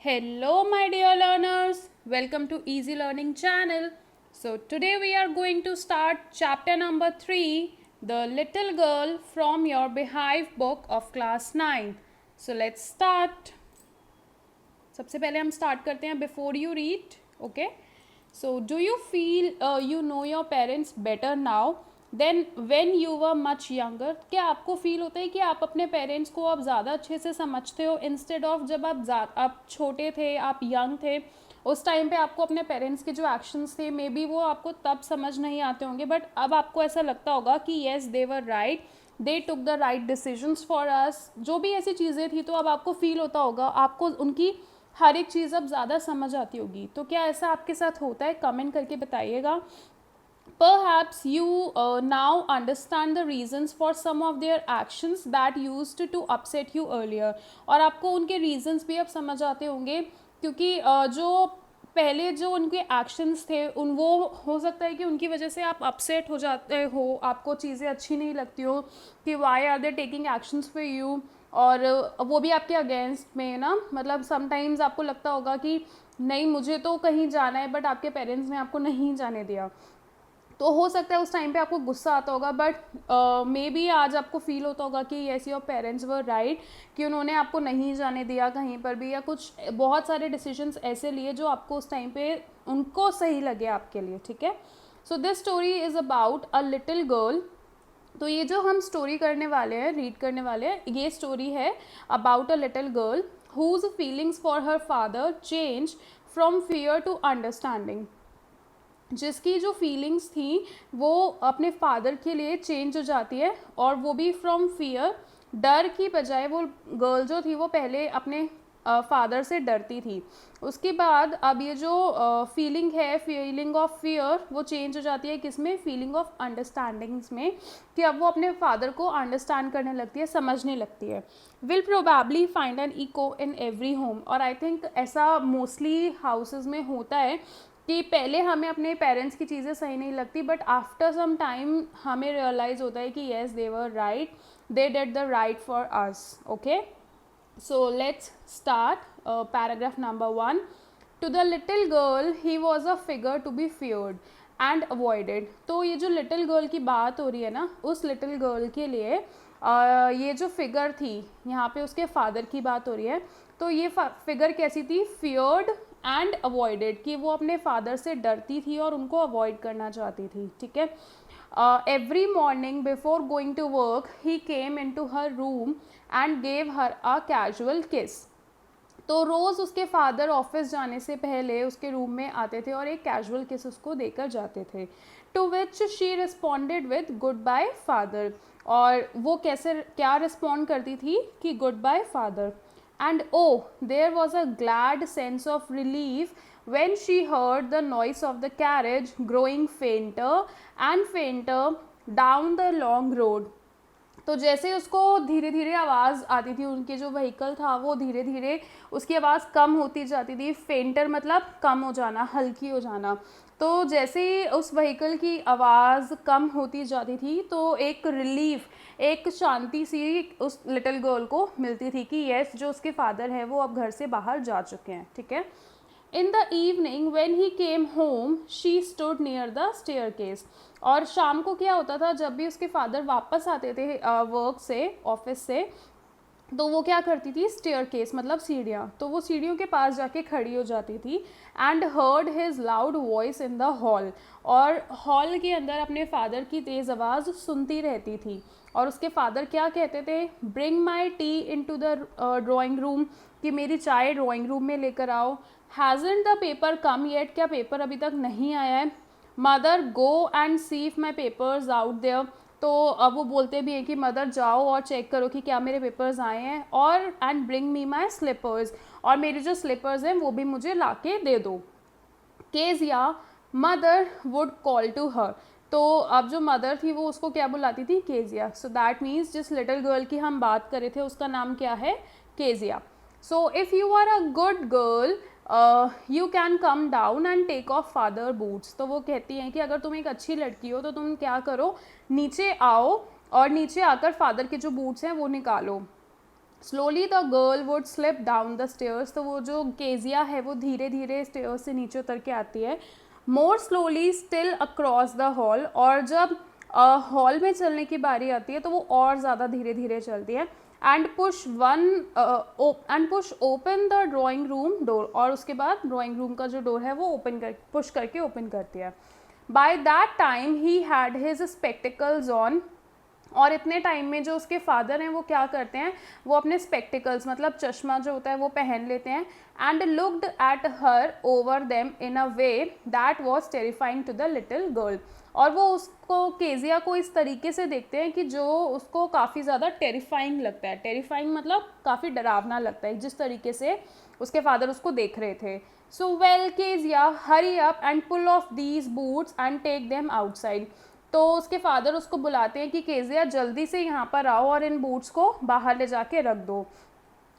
Hello, my dear learners. Welcome to Easy Learning channel. So, today we are going to start chapter number 3, The Little Girl from your Beehive book of class 9. So, let's start. सबसे पहले हम start करते हैं before you read okay so do you feel you know your parents better now than when you were much younger. क्या आपको feel होता है कि आप अपने पेरेंट्स को अब ज़्यादा अच्छे से समझते हो इंस्टेड ऑफ जब आप छोटे थे, आप यंग थे, उस टाइम पे आपको अपने पेरेंट्स के जो एक्शंस थे मे बी वो आपको तब समझ नहीं आते होंगे, बट अब आपको ऐसा लगता होगा कि yes they were right, they took the right decisions for us. जो भी ऐसी चीज़ें थी तो अब आपको फील होता होगा, आपको उनकी हर एक चीज़ अब ज़्यादा समझ आती होगी. तो क्या ऐसा आपके साथ होता है? कमेंट करके बताइएगा. Perhaps you now understand the reasons for some of their actions that used to upset you earlier. और आपको उनके reasons भी अब समझ आते होंगे क्योंकि जो पहले जो उनके एक्शंस थे उन वो हो सकता है कि उनकी वजह से आप अपसेट हो जाते हो, आपको चीज़ें अच्छी नहीं लगती हो कि why are they taking actions for you, और वो भी आपके अगेंस्ट में ना. मतलब समटाइम्स आपको लगता होगा कि नहीं मुझे तो कहीं जाना है बट आपके पेरेंट्स ने आपको नहीं जाने दिया, तो हो सकता है उस टाइम पे आपको गुस्सा आता होगा, बट मे बी आज आपको फील होता होगा कि yes your parents were right कि उन्होंने आपको नहीं जाने दिया कहीं पर भी, या कुछ बहुत सारे डिसीजंस ऐसे लिए जो आपको उस टाइम पे उनको सही लगे आपके लिए. ठीक है. So this story is about a little girl. तो ये जो हम स्टोरी करने वाले हैं, रीड करने वाले हैं, ये स्टोरी है about a little girl whose feelings for her father change from fear to understanding. जिसकी जो फीलिंग्स थी वो अपने फादर के लिए चेंज हो जाती है, और वो भी फ्रॉम फियर, डर की बजाय वो गर्ल जो थी वो पहले अपने फादर से डरती थी. उसके बाद अब ये जो फीलिंग है, फीलिंग ऑफ फियर, वो चेंज हो जाती है किसमें? फीलिंग ऑफ अंडरस्टैंडिंग्स में, कि अब वो अपने फादर को अंडरस्टैंड करने लगती है, समझने लगती है. Will probably find an echo in every home. और आई थिंक ऐसा मोस्टली हाउसेज में होता है कि पहले हमें अपने पेरेंट्स की चीज़ें सही नहीं लगती, बट आफ्टर सम टाइम हमें रियलाइज़ होता है कि yes they were right, they did the right for us. Okay, so let's start. Paragraph number 1. To the little girl he was a figure to be feared and avoided. तो ये जो little girl की बात हो रही है ना, उस लिटिल गर्ल के लिए ये जो फिगर थी, यहाँ पे उसके फादर की बात हो रही है. तो ये फिगर कैसी थी? फियर्ड एंड अवॉइडेड, कि वो अपने फादर से डरती थी और उनको अवॉइड करना चाहती थी. ठीक है. Every morning before going to work he came in to her room and gave her a casual kiss. तो रोज़ उसके फादर ऑफिस जाने से पहले उसके रूम में आते थे और एक कैजुअल किस उसको देकर जाते थे. To which she responded with goodbye father. और वो कैसे क्या रिस्पॉन्ड करती थी कि goodbye father. And oh, there was a glad sense of relief when she heard the noise of the carriage growing fainter and fainter down the long road. तो जैसे उसको धीरे धीरे आवाज़ आती थी, उनके जो व्हीकल था वो धीरे धीरे उसकी आवाज़ कम होती जाती थी. फेंटर मतलब कम हो जाना, हल्की हो जाना. तो जैसे ही उस व्हीकल की आवाज़ कम होती जाती थी तो एक रिलीफ, एक शांति सी उस लिटिल गर्ल को मिलती थी कि येस जो उसके फादर है वो अब घर से बाहर जा चुके हैं. ठीक है. In the evening when he came home she stood near the staircase. और शाम को क्या होता था, जब भी उसके फादर वापस आते थे वर्क से, ऑफिस से, तो वो क्या करती थी? स्टेयर केस मतलब सीढ़ियाँ. तो वो सीढ़ियों के पास जाके खड़ी हो जाती थी. And heard his loud voice in the hall. और हॉल के अंदर अपने फादर की तेज़ आवाज़ सुनती रहती थी. और उसके फादर क्या कहते थे? Bring my tea in to the drawing room, कि मेरी चाय ड्राइंग रूम में लेकर आओ. Hasn't the paper come yet, क्या पेपर अभी तक नहीं आया है? Mother go and see if my paper's out there. तो अब वो बोलते भी हैं कि मदर जाओ और चेक करो कि क्या मेरे पेपर्स आए हैं. और and bring me my slippers, और मेरी जो स्लीपर्स हैं वो भी मुझे ला के दे दो. Kezia mother would call to her. तो अब जो मदर थी वो उसको क्या बुलाती थी? केजिया. सो दैट मीन्स जिस लिटिल गर्ल की हम बात कर रहे थे उसका नाम क्या है? Kezia. So if you are a good girl you can come down and take off father boots. तो वो कहती हैं कि अगर तुम एक अच्छी लड़की हो तो तुम क्या करो, नीचे आओ और नीचे आकर फादर के जो बूट्स हैं वो निकालो. Slowly the girl would slip down the stairs, तो वो जो केजिया है वो धीरे धीरे स्टेयर्स से नीचे उतर के आती है. मोर slowly still across the hall, और जब हॉल में चलने की बारी आती है तो वो और ज़्यादा धीरे धीरे चलती है. And push open the drawing room door, और उसके बाद ड्राइंग रूम का जो डोर है वो पुश करके ओपन करती है. By that time he had his spectacles on, और इतने टाइम में जो उसके फादर हैं वो क्या करते हैं, वो अपने स्पेक्टिकल्स मतलब चश्मा जो होता है वो पहन लेते हैं. And looked at her over them in a way that was terrifying to the little girl, और वो उसको केजिया को इस तरीके से देखते हैं कि जो उसको काफ़ी ज़्यादा टेरिफाइंग लगता है. टेरिफाइंग मतलब काफ़ी डरावना लगता है जिस तरीके से उसके फादर उसको देख रहे थे. So well Kezia hurry up and pull off these boots and take them outside, तो उसके फादर उसको बुलाते हैं कि केजिया जल्दी से यहाँ पर आओ और इन बूट्स को बाहर ले जाके रख दो.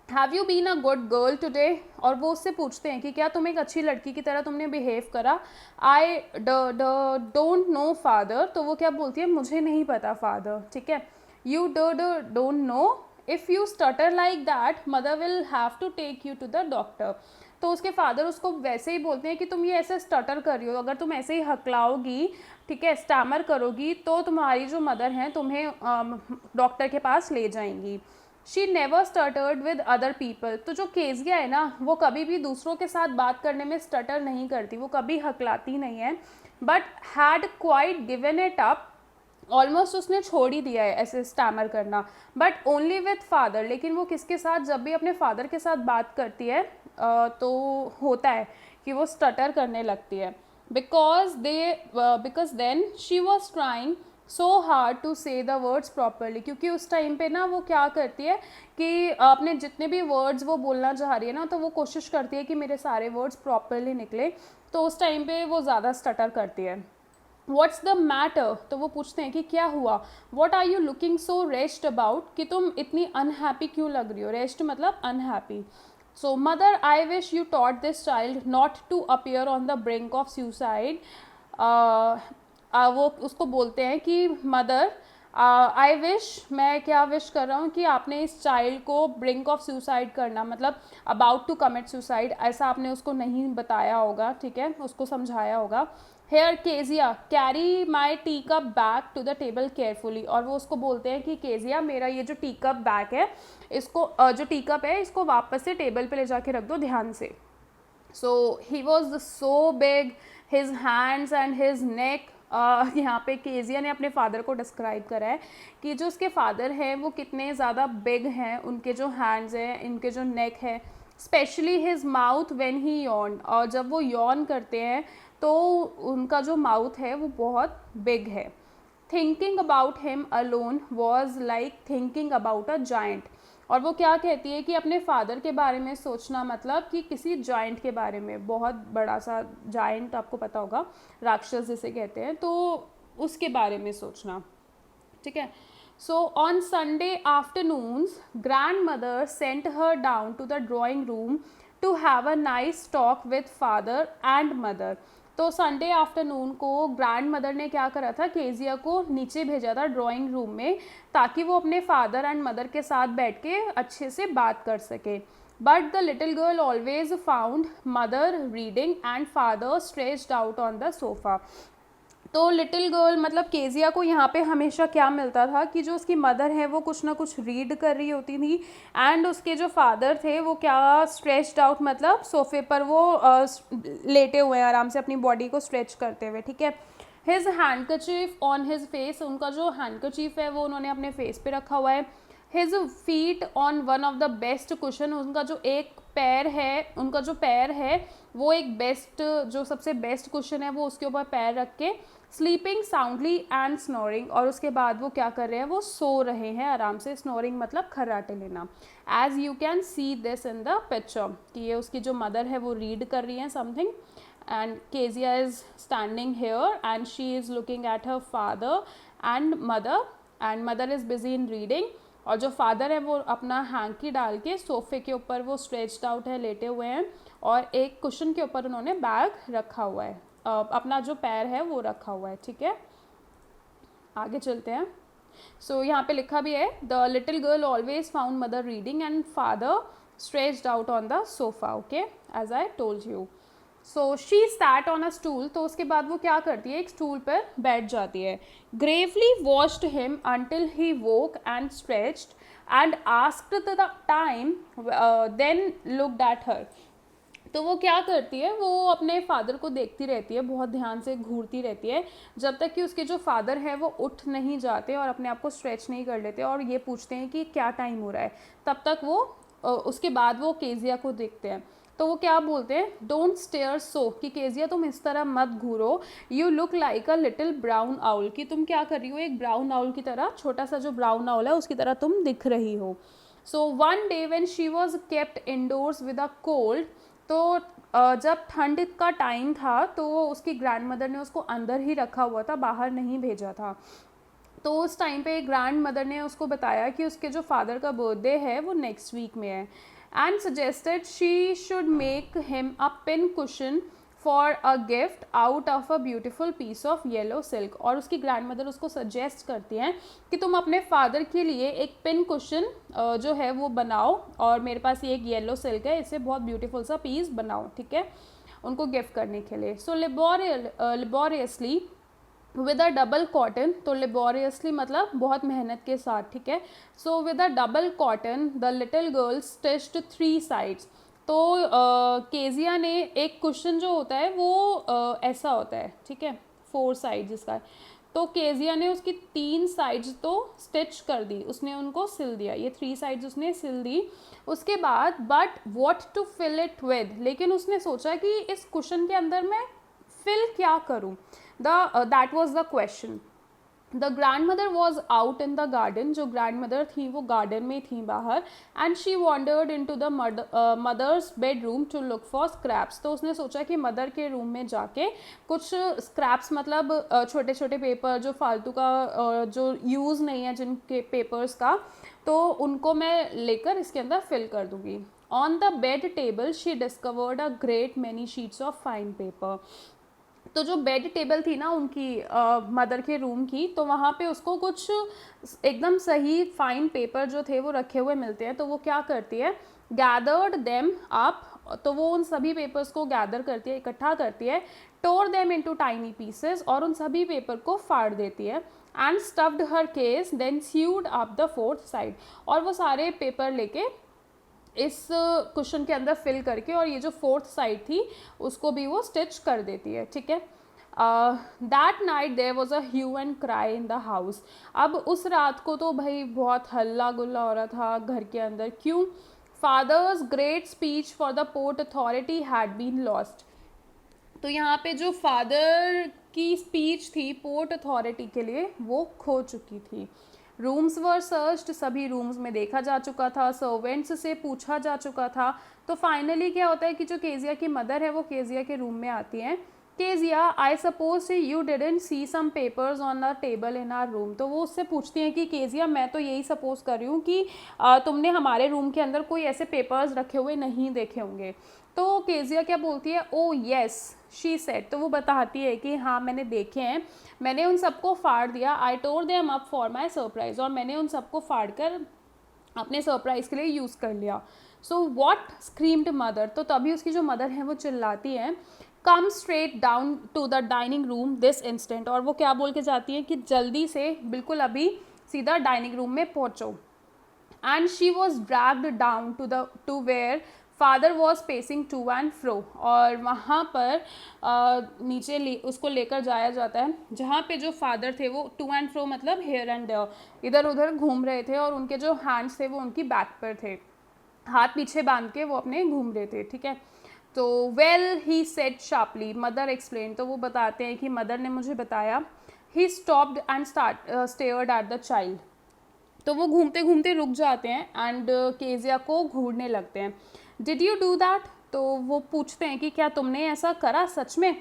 Have you been a good girl today, और वो उससे पूछते हैं कि क्या तुम एक अच्छी लड़की की तरह तुमने बिहेव करा. आई डोंट नो फादर, तो वो क्या बोलती है, मुझे नहीं पता फादर. ठीक है. You don't know, if you stutter like that mother will have to take you to the doctor. तो उसके फादर उसको वैसे ही बोलते हैं कि तुम ये ऐसे स्टटर कर रही हो, अगर तुम ऐसे ही हकलाओगी, ठीक है, स्टैमर करोगी, तो तुम्हारी जो मदर हैं तुम्हें डॉक्टर के पास ले जाएंगी. She never stuttered with other people, तो जो केजिया है ना वो कभी भी दूसरों के साथ बात करने में स्टटर नहीं करती, वो कभी हकलाती नहीं है. But had quite given it up, almost उसने छोड़ ही दिया है ऐसे स्टैमर करना. बट ओनली विथ फादर, लेकिन वो किसके साथ, जब भी अपने फादर के साथ बात करती है तो होता है कि वो स्टटर करने लगती है. Because then she was trying so hard to say the words properly, क्योंकि उस टाइम पे ना वो क्या करती है कि अपने जितने भी वर्ड्स वो बोलना चाह रही है ना, तो वो कोशिश करती है कि मेरे सारे वर्ड्स प्रॉपरली निकले, तो उस टाइम पे वो ज़्यादा स्टटर करती है. व्हाट्स द मैटर, तो वो पूछते हैं कि क्या हुआ. What are you looking so rest about, कि तुम इतनी अनहैप्पी क्यों लग रही हो. रेस्ट मतलब unhappy. So mother I wish you taught this child not to appear on the brink of suicide. वो उसको बोलते हैं कि मदर आई विश, मैं क्या विश कर रहा हूँ कि आपने इस चाइल्ड को ब्रिंक ऑफ सुसाइड करना मतलब अबाउट टू कमिट सुसाइड, ऐसा आपने उसको नहीं बताया होगा. ठीक है, उसको समझाया होगा. Here Kezia carry my tea cup back to the table carefully, और वो उसको बोलते हैं कि केजिया मेरा ये जो टी कप बैग है, इसको जो टी कप है इसको वापस से टेबल पे ले जाके रख दो ध्यान से. So he was so big, his hands and his neck. यहाँ पे केजिया ने अपने फादर को डिस्क्राइब करा है कि जो उसके फादर हैं वो कितने ज़्यादा बिग हैं, उनके जो हैंड्स हैं, इनके जो नेक है, specially his mouth when he Yon, और जब वो यॉन करते हैं तो उनका जो माउथ है वो बहुत बिग है. Thinking about him alone was like thinking about a giant, और वो क्या कहती है कि अपने फादर के बारे में सोचना मतलब कि किसी जाइंट के बारे में, बहुत बड़ा सा जाइंट आपको पता होगा, राक्षस जिसे कहते हैं, तो उसके बारे में सोचना. ठीक है. So on Sunday afternoons grandmother sent her down to the drawing room to have a nice talk with father and mother. तो संडे आफ्टरनून को ग्रैंड मदर ने क्या करा था, केजिया को नीचे भेजा था ड्राइंग रूम में, ताकि वो अपने फादर एंड मदर के साथ बैठ के अच्छे से बात कर सके. But the little girl always found mother reading and father stretched out on the sofa. तो लिटिल गर्ल मतलब केजिया को यहाँ पे हमेशा क्या मिलता था कि जो उसकी मदर है वो कुछ ना कुछ रीड कर रही होती थी, एंड उसके जो फादर थे वो क्या स्ट्रेच्ड आउट मतलब सोफे पर वो लेटे हुए हैं आराम से अपनी बॉडी को स्ट्रेच करते हुए. ठीक है. His handkerchief on his face, उनका जो हैंडकरचीफ है वो उन्होंने अपने फेस पे रखा हुआ है. His feet on one of the best cushion, उनका जो एक पैर है, उनका जो पैर है वो एक बेस्ट, जो सबसे बेस्ट कुशन है वो उसके ऊपर पैर रख के स्लीपिंग साउंडली एंड स्नोरिंग, और उसके बाद वो क्या कर रहे हैं, वो सो रहे हैं आराम से. स्नोरिंग मतलब खर्राटे लेना. As you can see this in the picture, कि ये उसकी जो मदर है वो रीड कर रही है something, and Kezia is standing here and she is looking at her father and mother is busy in reading, और जो फादर है वो अपना हैंकी डाल के सोफे के ऊपर वो स्ट्रेच्ड आउट है, लेटे हुए हैं, और एक कुशन के ऊपर उन्होंने बैग रखा हुआ है, अपना जो पैर है वो रखा हुआ है. ठीक है, आगे चलते हैं. सो यहाँ पे लिखा भी है the little girl always found mother reading and father stretched out on the sofa, okay, as I told you. So she sat on a stool, तो उसके बाद वो क्या करती है, एक स्टूल पर बैठ जाती है. Gravely watched him until he woke and stretched and asked the time, then looked at her. तो वो क्या करती है, वो अपने फादर को देखती रहती है, बहुत ध्यान से घूरती रहती है, जब तक कि उसके जो फादर है वो उठ नहीं जाते और अपने आप को स्ट्रेच नहीं कर लेते और ये पूछते हैं कि क्या टाइम हो रहा है. तब तक वो उसके बाद वो केजिया को देखते हैं. तो वो क्या बोलते हैं, डोंट स्टेयर सो, कि केजिया तुम इस तरह मत घूरो, you look like a little brown owl, कि तुम क्या कर रही हो, एक ब्राउन आउल की तरह, छोटा सा जो ब्राउन आउल है उसकी तरह तुम दिख रही हो. So one day when she was kept indoors with a cold, तो जब ठंड का टाइम था तो उसकी ग्रैंड मदर ने उसको अंदर ही रखा हुआ था, बाहर नहीं भेजा था. तो उस टाइम पे ग्रैंड मदर ने उसको बताया कि उसके जो फादर का बर्थडे है वो नेक्स्ट वीक में है, and suggested she should make him a pin cushion for a gift out of a beautiful piece of yellow silk. और उसकी ग्रैंड मदर उसको सजेस्ट करती हैं कि तुम अपने फादर के लिए एक पिन कुशन जो है वो बनाओ, और मेरे पास ये एक येलो सिल्क है, इससे बहुत ब्यूटीफुल सा पीस बनाओ, ठीक है, उनको गिफ्ट करने के लिए. So laboriously with a double cotton, तो लेबोरियसली मतलब बहुत मेहनत के साथ, ठीक है. So with a double cotton the little girl stitched 3 sides. तो केजिया ने एक क्वेश्चन जो होता है वो ऐसा होता है, ठीक है, 4 साइड्स इसका. तो केजिया ने उसकी 3 साइड्स तो स्टिच कर दी, उसने उनको सिल दिया, ये 3 साइड्स उसने सिल दी. उसके बाद but what to fill it with, लेकिन उसने सोचा कि इस क्वेश्चन के अंदर मैं फिल क्या करूँ, that was the question. The grandmother was out in the garden, जो ग्रैंड मदर थी वो गार्डन में थी बाहर, and she wandered in to the mother's bedroom to look for scraps. तो उसने सोचा कि मदर के रूम में जाके कुछ स्क्रैप्स, मतलब छोटे छोटे पेपर जो फालतू का जो यूज़ नहीं है जिनके पेपर्स का, तो उनको मैं लेकर इसके अंदर फिल कर दूंगी. On the bed table she discovered a great many sheets of fine paper. तो जो बेड टेबल थी ना उनकी मदर के रूम की, तो वहाँ पे उसको कुछ एकदम सही फाइन पेपर जो थे वो रखे हुए मिलते हैं. तो वो क्या करती है, गैदर्ड देम अप, तो वो उन सभी पेपर्स को गैदर करती है, इकट्ठा करती है, tore them into tiny pieces, और उन सभी पेपर को फाड़ देती है, and stuffed her case, then sewed up the 4th side. और वो सारे पेपर लेके इस क्वेश्चन के अंदर फिल करके, और ये जो 4th साइड थी उसको भी वो स्टिच कर देती है, ठीक है. That night there was a hue and cry in the house. अब उस रात को तो भाई बहुत हल्ला गुल्ला हो रहा था घर के अंदर. क्यों, father's great speech for the port authority had been lost. तो यहाँ पे जो फादर की स्पीच थी पोर्ट अथॉरिटी के लिए वो खो चुकी थी. रूम्स वर सर्च्ड, सभी रूम्स में देखा जा चुका था, सर्वेंट्स से पूछा जा चुका था. तो फाइनली क्या होता है कि जो केजिया की मदर है वो केजिया के रूम में आती हैं. Kezia, I suppose you didn't see some papers on the table in our room. तो वो उससे पूछती हैं कि केजिया, मैं तो यही सपोज कर रही हूँ कि तुमने हमारे रूम के अंदर कोई ऐसे पेपर्स रखे हुए नहीं देखे होंगे. तो केजिया क्या बोलती है, ओ येस शी सेड. तो वो बताती है कि हाँ मैंने देखे हैं, मैंने उन सबको फाड़ दिया, I tore them up for my surprise, और मैंने उन सबको फाड़ कर अपने सरप्राइज के लिए यूज़ कर लिया. सो वॉट स्क्रीम्ड मदर, तो तभी उसकी जो मदर है वो चिल्लाती है, come straight down to the dining room this instant. और वो क्या बोल के जाती है कि जल्दी से बिल्कुल अभी सीधा डाइनिंग रूम में पहुँचो. And she was dragged down to where father was pacing to and fro. और वहाँ पर नीचे उसको लेकर जाया जाता है जहाँ पे जो फादर थे वो टू एंड फ्रो मतलब हेयर एंड देयर, इधर उधर घूम रहे थे, और उनके जो हैंड्स थे वो उनकी बैक पर थे, हाथ पीछे बांध के वो अपने घूम रहे थे, ठीक है. तो well he said sharply, mother explain. तो वो बताते हैं कि मदर ने मुझे बताया. He stopped and stared at the child. तो वो घूमते घूमते रुक जाते हैं एंड केजिया को घूरने लगते हैं. डिड यू डू दैट, तो वो पूछते हैं कि क्या तुमने ऐसा करा सच में.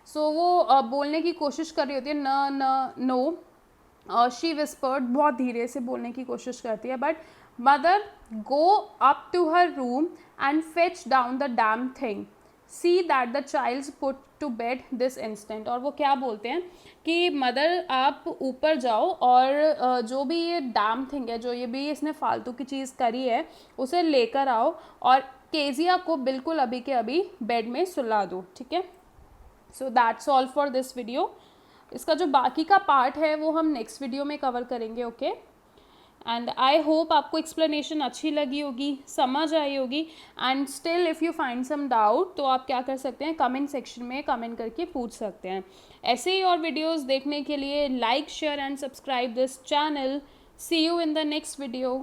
सो वो बोलने की कोशिश कर रही होती है, न न नो, शी विस्पर्ड, बहुत धीरे से बोलने की कोशिश करती है. But mother go up to her room and fetch down the damn thing, see that the child put to bed this instant. और वो क्या बोलते हैं कि मदर आप ऊपर जाओ और जो भी ये डैम थिंग है, जो ये भी इसने फालतू की चीज़ करी है, उसे लेकर आओ और केजिया को बिल्कुल अभी के अभी बेड में सुला दो, ठीक है। So that's all for this video. इसका जो बाकी का पार्ट है वो हम नेक्स्ट वीडियो में कवर करेंगे, ओके। एंड आई होप आपको एक्सप्लेनेशन अच्छी लगी होगी, समझ आई होगी। And still if you find some doubt तो आप क्या कर सकते हैं, कमेंट सेक्शन में कमेंट करके पूछ सकते हैं। ऐसे ही और वीडियोस देखने के लिए like share and subscribe this channel. See you in the next video.